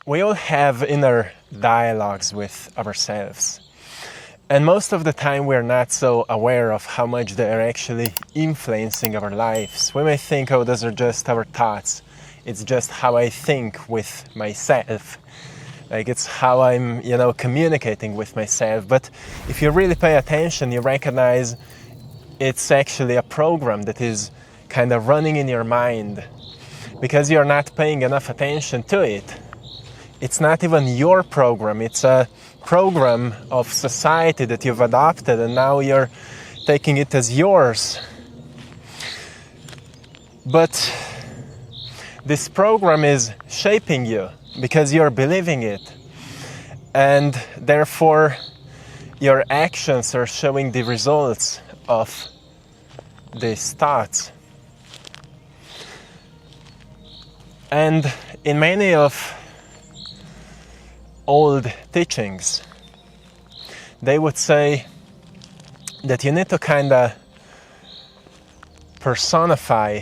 We all have inner dialogues with ourselves. And most of the time we're not so aware of how much they're actually influencing our lives. We may think, oh, those are just our thoughts. It's just how I think with myself. Like it's how I'm, communicating with myself. But if you really pay attention, you recognize it's actually a program that is kind of running in your mind because you're not paying enough attention to it. It's not even your program. It's a program of society that you've adopted and now you're taking it as yours. But this program is shaping you because you're believing it. And therefore, your actions are showing the results of these thoughts. And in many of old teachings, they would say that you need to kind of personify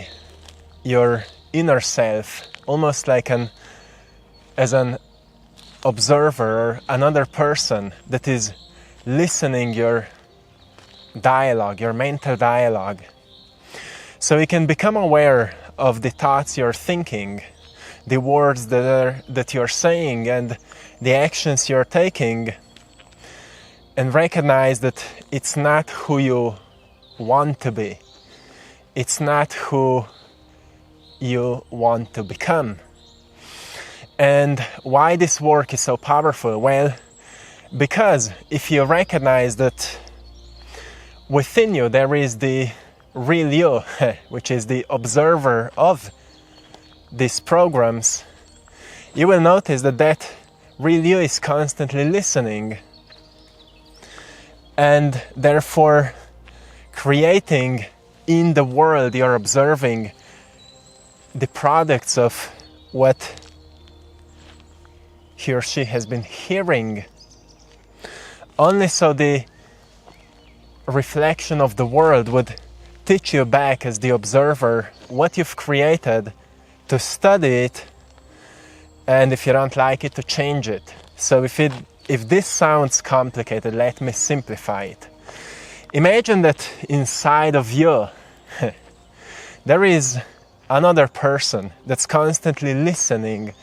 your inner self almost like as an observer or another person that is listening your dialogue, your mental dialogue. So you can become aware of the thoughts you're thinking, the words that you're saying and the actions you're taking, and recognize that it's not who you want to be. It's not who you want to become. And why this work is so powerful? Well, because if you recognize that within you there is the real you, which is the observer of these programs, you will notice that real you is constantly listening and therefore creating in the world you're observing the products of what he or she has been hearing. Only so the reflection of the world would teach you back as the observer what you've created, to study it, and if you don't like it, to change it. So if this sounds complicated, let me simplify it. Imagine that inside of you there is another person that's constantly listening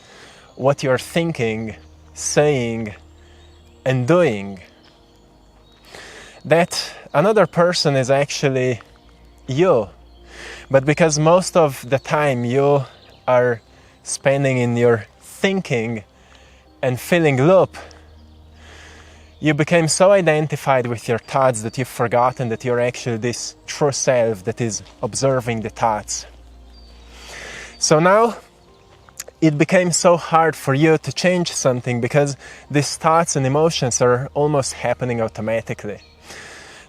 what you're thinking, saying, and doing. That another person is actually you. But because most of the time you are spending in your thinking and feeling loop, you became so identified with your thoughts that you've forgotten that you're actually this true self that is observing the thoughts. So now it became so hard for you to change something because these thoughts and emotions are almost happening automatically.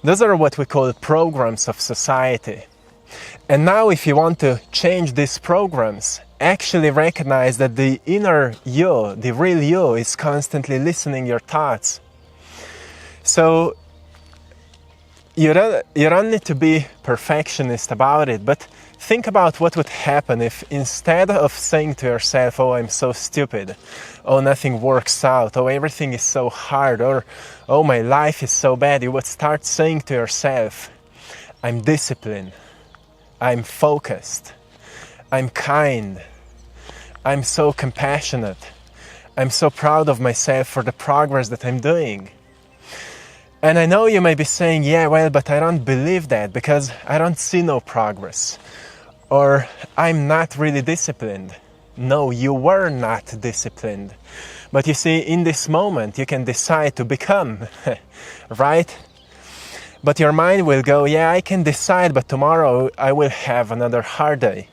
Those are what we call programs of society. And now if you want to change these programs, actually recognize that the inner you, the real you, is constantly listening your thoughts. So you don't need to be perfectionist about it, but think about what would happen if instead of saying to yourself, oh, I'm so stupid, oh, nothing works out, oh, everything is so hard, or oh, my life is so bad, you would start saying to yourself, I'm disciplined, I'm focused, I'm kind, I'm so compassionate, I'm so proud of myself for the progress that I'm doing. And I know you may be saying, yeah, well, but I don't believe that because I don't see no progress. Or I'm not really disciplined. No, you were not disciplined. But you see, in this moment, you can decide to become, right? But your mind will go, yeah, I can decide, but tomorrow I will have another hard day.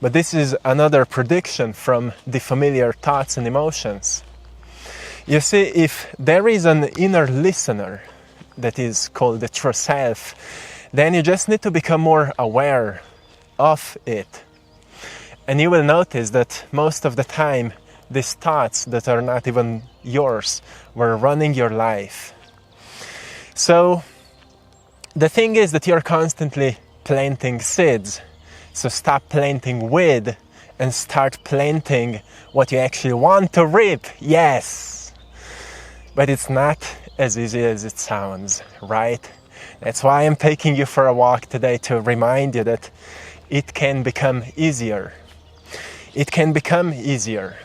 But this is another prediction from the familiar thoughts and emotions. You see, if there is an inner listener that is called the true self, then you just need to become more aware of it. And you will notice that most of the time, these thoughts that are not even yours were running your life. So the thing is that you're constantly planting seeds. So stop planting with and start planting what you actually want to reap. Yes! But it's not as easy as it sounds, right? That's why I'm taking you for a walk today, to remind you that it can become easier. It can become easier.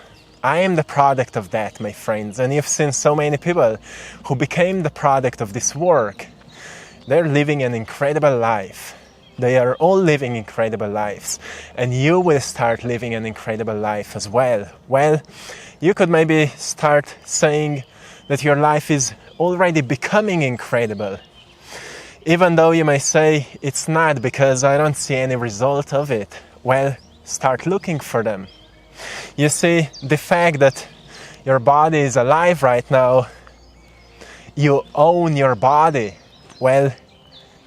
I am the product of that, my friends, and you've seen so many people who became the product of this work. They're living an incredible life. They are all living incredible lives, and you will start living an incredible life as well. Well, you could maybe start saying that your life is already becoming incredible, even though you may say it's not because I don't see any result of it. Well, start looking for them. You see, the fact that your body is alive right now, you own your body. Well,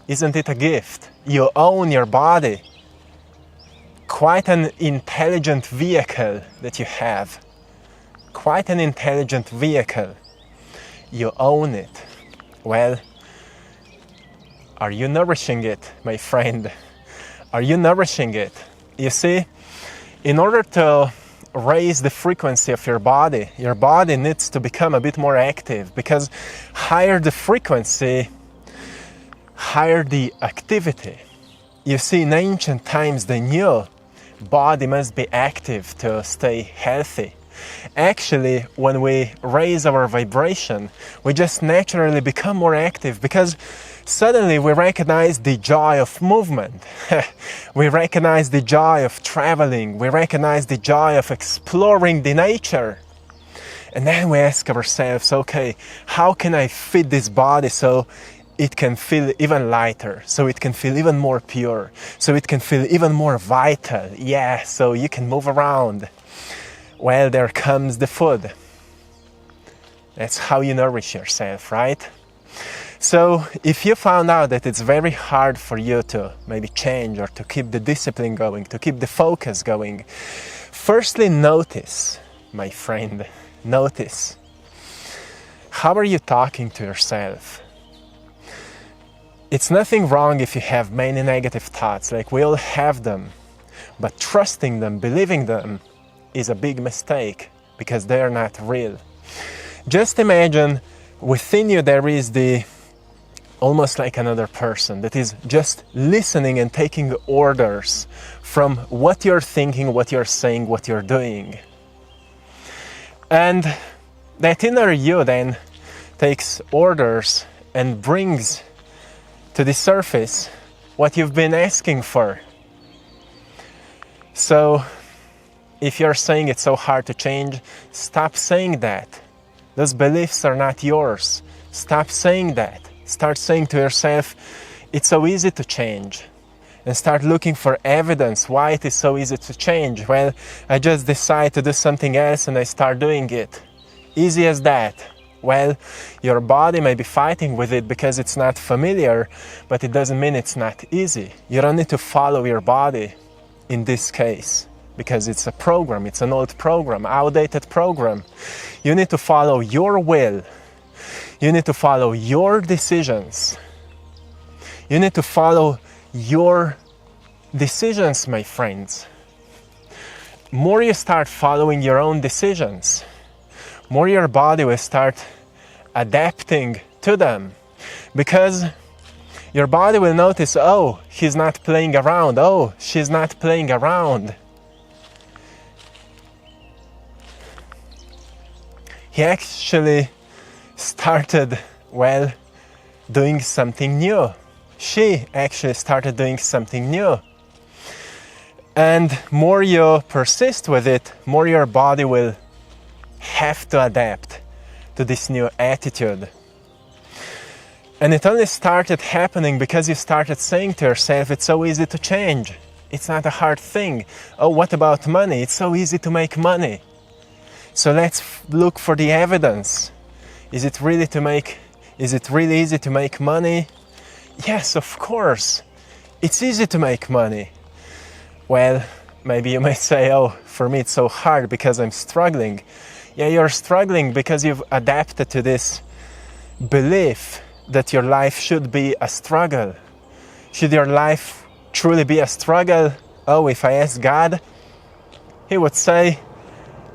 isn't it a gift? You own your body. Quite an intelligent vehicle that you have. Quite an intelligent vehicle. You own it. Well, are you nourishing it, my friend? Are you nourishing it? You see, in order to raise the frequency of your body needs to become a bit more active, because higher the frequency, higher the activity. You see, in ancient times they knew body must be active to stay healthy. Actually, when we raise our vibration, we just naturally become more active, because suddenly we recognize the joy of movement. We recognize the joy of traveling. We recognize the joy of exploring the nature. And then we ask ourselves, okay, how can I fit this body so it can feel even lighter, so it can feel even more pure, so it can feel even more vital? Yeah, so you can move around. Well, there comes the food. That's how you nourish yourself, right? So if you found out that it's very hard for you to maybe change or to keep the discipline going, to keep the focus going, firstly notice, my friend, notice. How are you talking to yourself? It's nothing wrong if you have many negative thoughts, like we all have them, but trusting them, believing them is a big mistake, because they are not real. Just imagine within you there is almost like another person that is just listening and taking orders from what you're thinking, what you're saying, what you're doing. And that inner you then takes orders and brings to the surface what you've been asking for. So if you're saying it's so hard to change, stop saying that. Those beliefs are not yours. Stop saying that. Start saying to yourself, it's so easy to change. And start looking for evidence why it is so easy to change. Well, I just decide to do something else and I start doing it. Easy as that. Well, your body may be fighting with it because it's not familiar, but it doesn't mean it's not easy. You don't need to follow your body in this case, because it's a program, it's an old program, outdated program. You need to follow your will. You need to follow your decisions. You need to follow your decisions, my friends. More you start following your own decisions, more your body will start adapting to them, because your body will notice, oh, he's not playing around, oh, she's not playing around. He actually started, well, doing something new. She actually started doing something new. And more you persist with it, more your body will have to adapt to this new attitude. And it only started happening because you started saying to yourself, it's so easy to change. It's not a hard thing. Oh, what about money? It's so easy to make money. So let's look for the evidence. Is it really easy to make money? Yes, of course. It's easy to make money. Well, maybe you may say, oh, for me it's so hard because I'm struggling. Yeah, you're struggling because you've adapted to this belief that your life should be a struggle. Should your life truly be a struggle? Oh, if I ask God, he would say,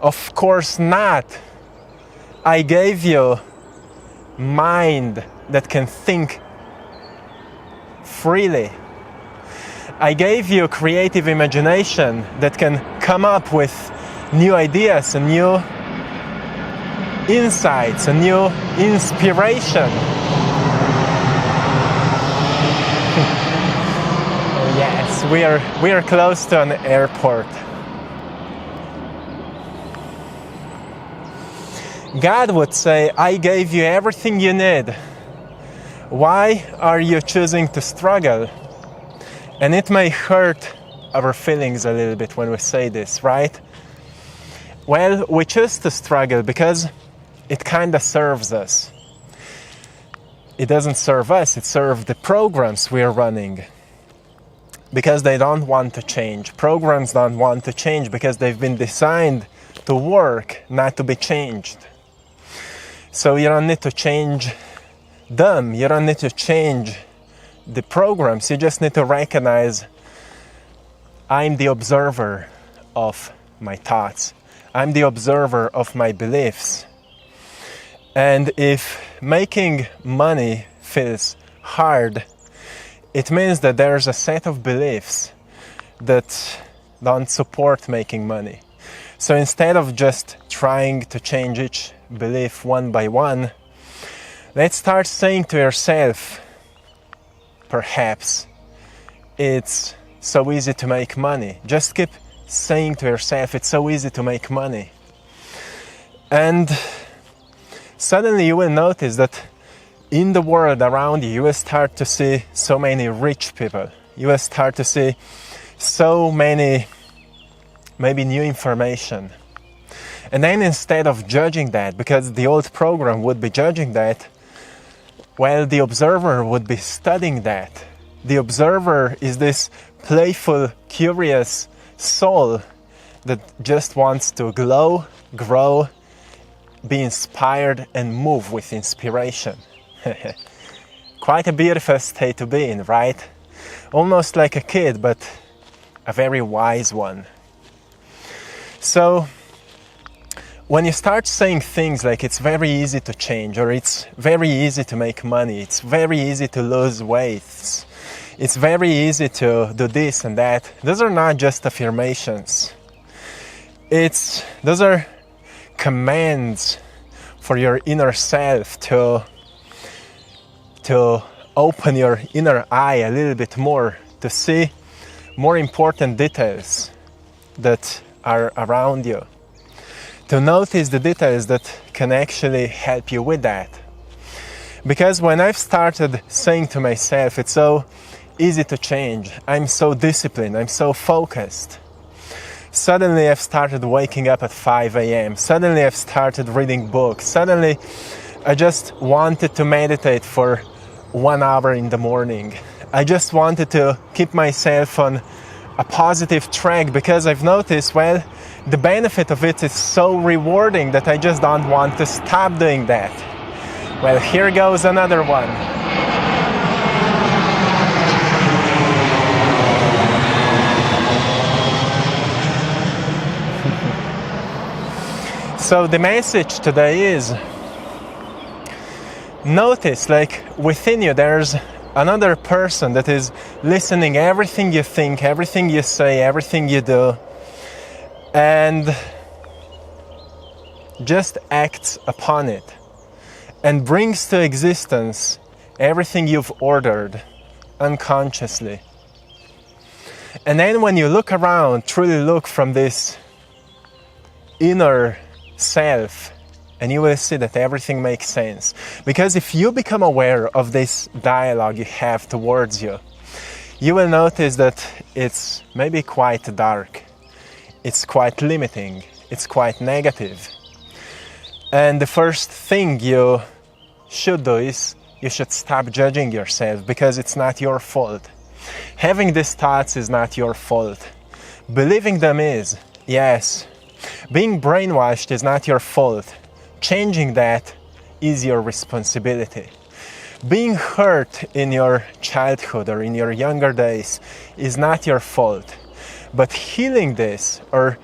of course not. I gave you mind that can think freely. I gave you creative imagination that can come up with new ideas and new insights and new inspiration. Yes, we are close to an airport. God would say, I gave you everything you need. Why are you choosing to struggle? And it may hurt our feelings a little bit when we say this, right? Well, we choose to struggle because it kind of serves us. It doesn't serve us, it serves the programs we are running. Because they don't want to change. Programs don't want to change because they've been designed to work, not to be changed. So you don't need to change them, you don't need to change the programs, you just need to recognize I'm the observer of my thoughts. I'm the observer of my beliefs. And if making money feels hard, it means that there's a set of beliefs that don't support making money. So instead of just trying to change each belief one by one, let's start saying to yourself, perhaps it's so easy to make money. Just keep saying to yourself, it's so easy to make money. And suddenly you will notice that in the world around you, you will start to see so many rich people. You will start to see so many, maybe new information. And then instead of judging that, because the old program would be judging that, well, the observer would be studying that. The observer is this playful, curious soul that just wants to glow, grow, be inspired, and move with inspiration. Quite a beautiful state to be in, right? Almost like a kid, but a very wise one. So, when you start saying things like it's very easy to change, or it's very easy to make money, it's very easy to lose weight, it's very easy to do this and that, those are not just affirmations. Those are commands for your inner self to open your inner eye a little bit more, to see more important details that are around you, to notice the details that can actually help you with that. Because when I've started saying to myself, it's so easy to change, I'm so disciplined, I'm so focused, suddenly I've started waking up at 5 a.m. Suddenly I've started reading books. Suddenly I just wanted to meditate for 1 hour in the morning. I just wanted to keep myself on a positive track because I've noticed, well, the benefit of it is so rewarding that I just don't want to stop doing that. Well, here goes another one. So the message today is, notice, like within you there's another person that is listening everything you think, everything you say, everything you do, and just acts upon it and brings to existence everything you've ordered unconsciously. And then when you look around, truly look from this inner self, and you will see that everything makes sense. Because if you become aware of this dialogue you have towards you, you will notice that it's maybe quite dark, it's quite limiting, it's quite negative. And the first thing you should do is you should stop judging yourself, because it's not your fault. Having these thoughts is not your fault. Believing them is, yes. Being brainwashed is not your fault. Changing that is your responsibility. Being hurt in your childhood or in your younger days is not your fault. But healing this, or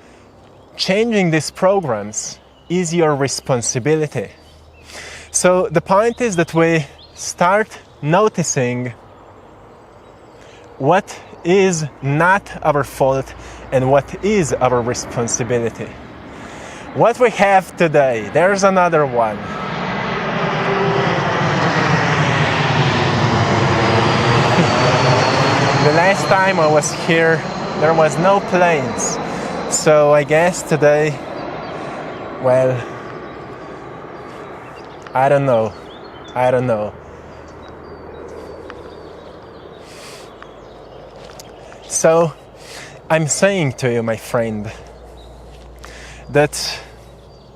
changing these programs is your responsibility. So the point is that we start noticing what is not our fault and what is our responsibility. What we have today, there's another one. The last time I was here, there was no planes. So I guess today, well, I don't know. So I'm saying to you, my friend, that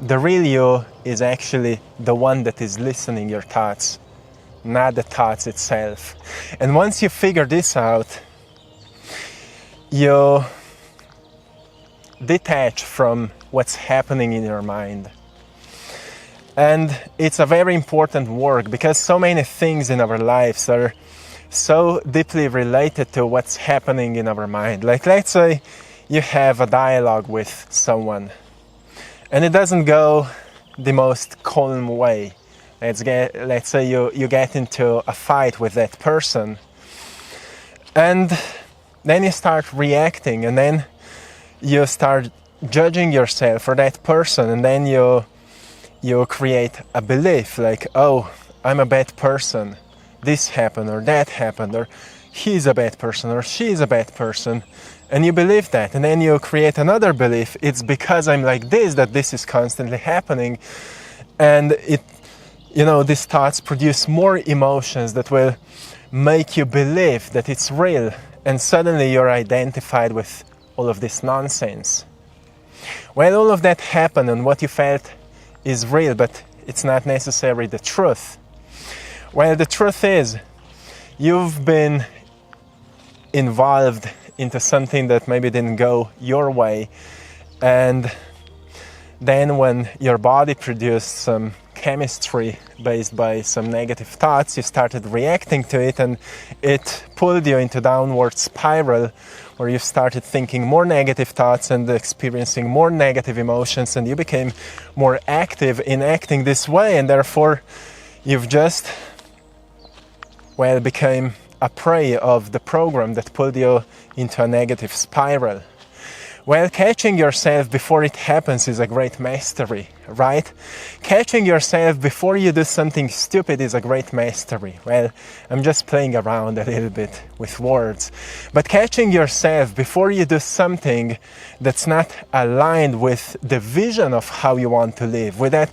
the real you is actually the one that is listening your thoughts, not the thoughts itself. And once you figure this out, you detach from what's happening in your mind. And it's a very important work because so many things in our lives are so deeply related to what's happening in our mind. Like, let's say you have a dialogue with someone and it doesn't go the most calm way. Let's say you get into a fight with that person, and then you start reacting, and then you start judging yourself for that person, and then you create a belief like, oh, I'm a bad person, this happened or that happened, or he's a bad person or she's a bad person, and you believe that, and then you create another belief, it's because I'm like this that this is constantly happening. And these thoughts produce more emotions that will make you believe that it's real, and suddenly you're identified with all of this nonsense. Well, all of that happened and what you felt is real, but it's not necessarily the truth. Well, the truth is, you've been involved into something that maybe didn't go your way, and then when your body produced some chemistry based by some negative thoughts, you started reacting to it, and it pulled you into downward spiral where you started thinking more negative thoughts and experiencing more negative emotions, and you became more active in acting this way, and therefore you've just, well, became a prey of the program that pulled you into a negative spiral. Well, catching yourself before it happens is a great mastery, right? Catching yourself before you do something stupid is a great mastery. Well, I'm just playing around a little bit with words. But catching yourself before you do something that's not aligned with the vision of how you want to live, with that,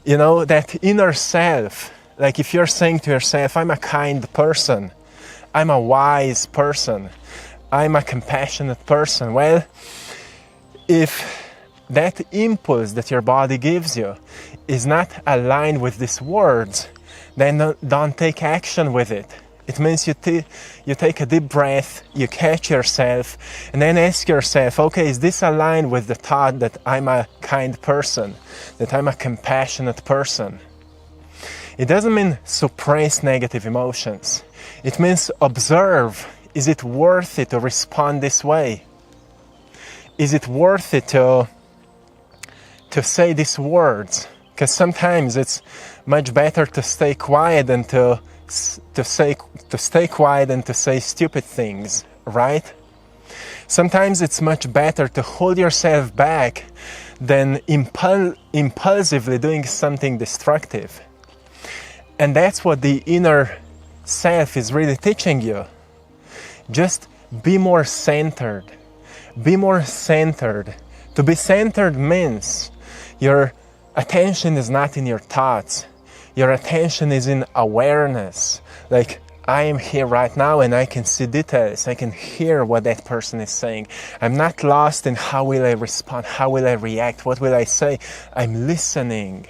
that inner self. Like if you're saying to yourself, I'm a kind person, I'm a wise person, I'm a compassionate person. Well, if that impulse that your body gives you is not aligned with these words, then don't take action with it. It means you take a deep breath, you catch yourself, and then ask yourself, okay, is this aligned with the thought that I'm a kind person, that I'm a compassionate person? It doesn't mean suppress negative emotions. It means observe. Is it worth it to respond this way? Is it worth it to say these words? Because sometimes it's much better to stay quiet than to stay quiet and to say stupid things, right? Sometimes it's much better to hold yourself back than impulsively doing something destructive. And that's what the inner self is really teaching you. Just be more centered. Be more centered. To be centered means your attention is not in your thoughts. Your attention is in awareness. Like, I am here right now and I can see details. I can hear what that person is saying. I'm not lost in how will I respond, how will I react, what will I say. I'm listening.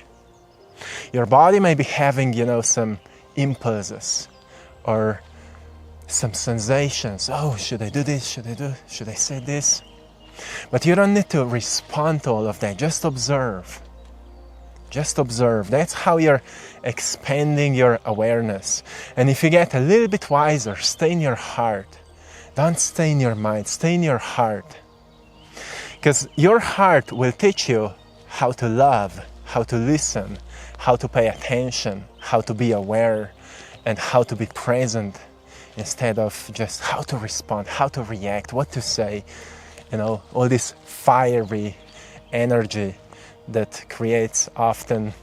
Your body may be having, some impulses or some sensations. Oh, should I do this? Should I say this? But you don't need to respond to all of that. Just observe. Just observe. That's how you're expanding your awareness. And if you get a little bit wiser, stay in your heart. Don't stay in your mind. Stay in your heart. Because your heart will teach you how to love, how to listen, how to pay attention, how to be aware, and how to be present instead of just how to respond, how to react, what to say. You know, all this fiery energy that creates often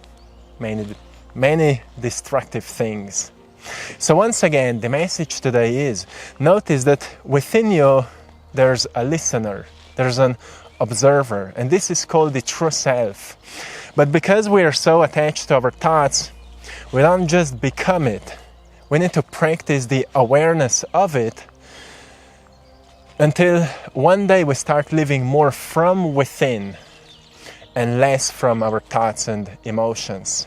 many destructive things. So once again, the message today is, notice that within you there's a listener, there's an observer, and this is called the true self. But because we are so attached to our thoughts, we don't just become it. We need to practice the awareness of it until one day we start living more from within and less from our thoughts and emotions.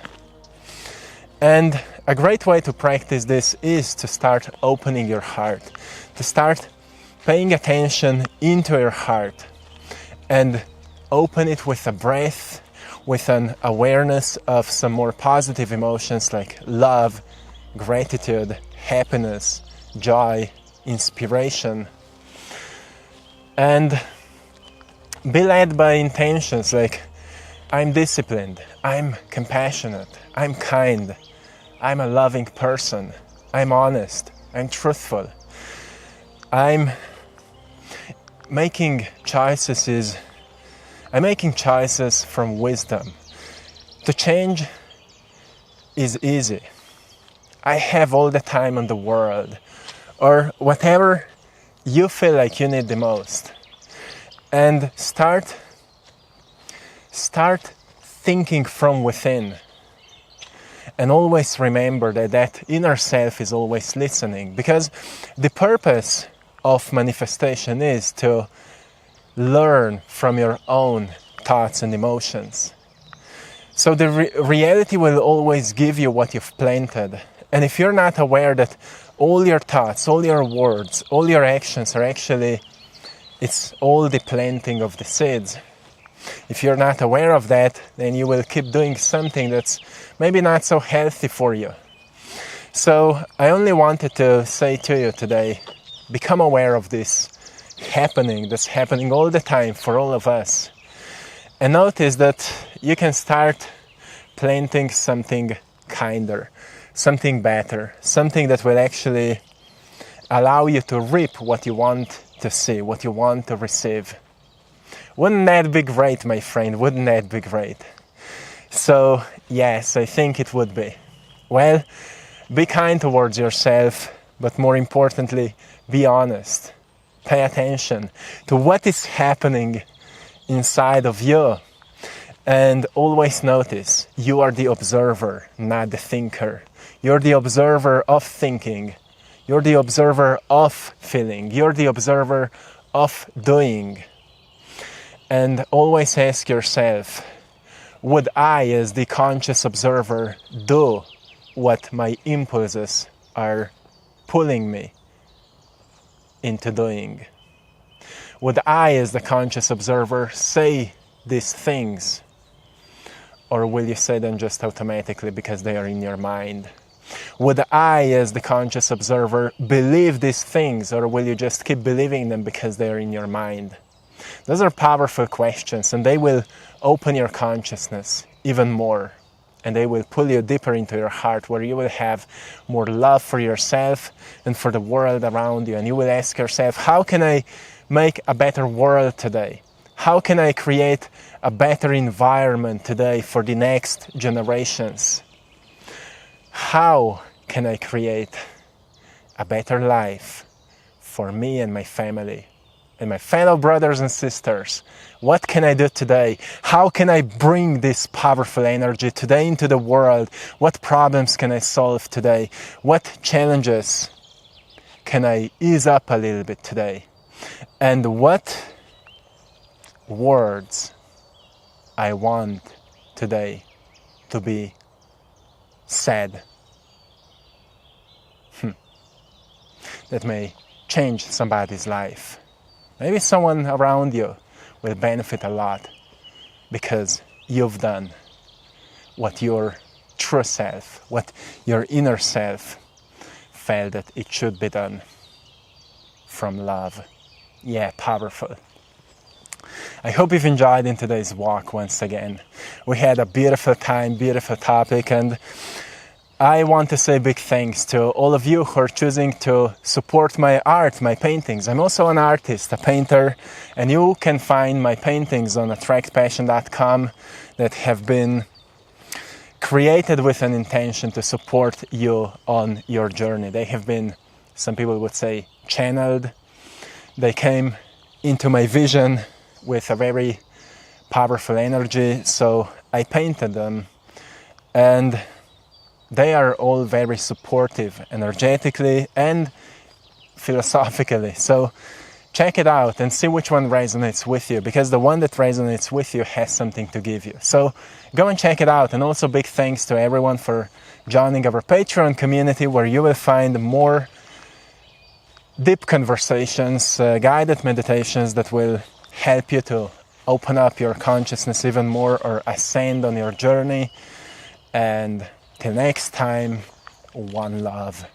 And a great way to practice this is to start opening your heart, to start paying attention into your heart and open it with a breath, with an awareness of some more positive emotions like love, gratitude, happiness, joy, inspiration. And be led by intentions like, I'm disciplined, I'm compassionate, I'm kind, I'm a loving person, I'm honest, I'm truthful, I'm making choices from wisdom. To change is easy. I have all the time in the world, or whatever you feel like you need the most. And start thinking from within. And always remember that inner self is always listening, because the purpose of manifestation is to learn from your own thoughts and emotions. So the reality will always give you what you've planted. And if you're not aware that all your thoughts, all your words, all your actions are actually, it's all the planting of the seeds. If you're not aware of that, then you will keep doing something that's maybe not so healthy for you. So I only wanted to say to you today, become aware of this happening, that's happening all the time for all of us. And notice that you can start planting something kinder, something better, something that will actually allow you to reap what you want to see, what you want to receive. Wouldn't that be great, my friend? Wouldn't that be great? So, yes, I think it would be. Well, be kind towards yourself, but more importantly, be honest. Pay attention to what is happening inside of you. And always notice, you are the observer, not the thinker. You're the observer of thinking. You're the observer of feeling. You're the observer of doing. And always ask yourself, would I, as the conscious observer, do what my impulses are pulling me into doing? Would I, as the conscious observer, say these things? Or will you say them just automatically because they are in your mind? Would I, as the conscious observer, believe these things, or will you just keep believing them because they are in your mind? Those are powerful questions, and they will open your consciousness even more. And they will pull you deeper into your heart, where you will have more love for yourself and for the world around you. And you will ask yourself, how can I make a better world today? How can I create a better environment today for the next generations? How can I create a better life for me and my family and my fellow brothers and sisters? What can I do today? How can I bring this powerful energy today into the world? What problems can I solve today? What challenges can I ease up a little bit today? And what words I want today to be said that may change somebody's life. Maybe someone around you will benefit a lot because you've done what your true self, what your inner self felt that it should be done from love. Yeah, powerful. I hope you've enjoyed in today's walk once again. We had a beautiful time, beautiful topic, and I want to say big thanks to all of you who are choosing to support my art, my paintings. I'm also an artist, a painter, and you can find my paintings on AttractPassion.com that have been created with an intention to support you on your journey. They have been, some people would say, channeled. They came into my vision with a very powerful energy, so I painted them, and they are all very supportive energetically and philosophically. So check it out and see which one resonates with you, because the one that resonates with you has something to give you. So go and check it out. And also big thanks to everyone for joining our Patreon community, where you will find more deep conversations, guided meditations that will help you to open up your consciousness even more or ascend on your journey. And till next time, one love.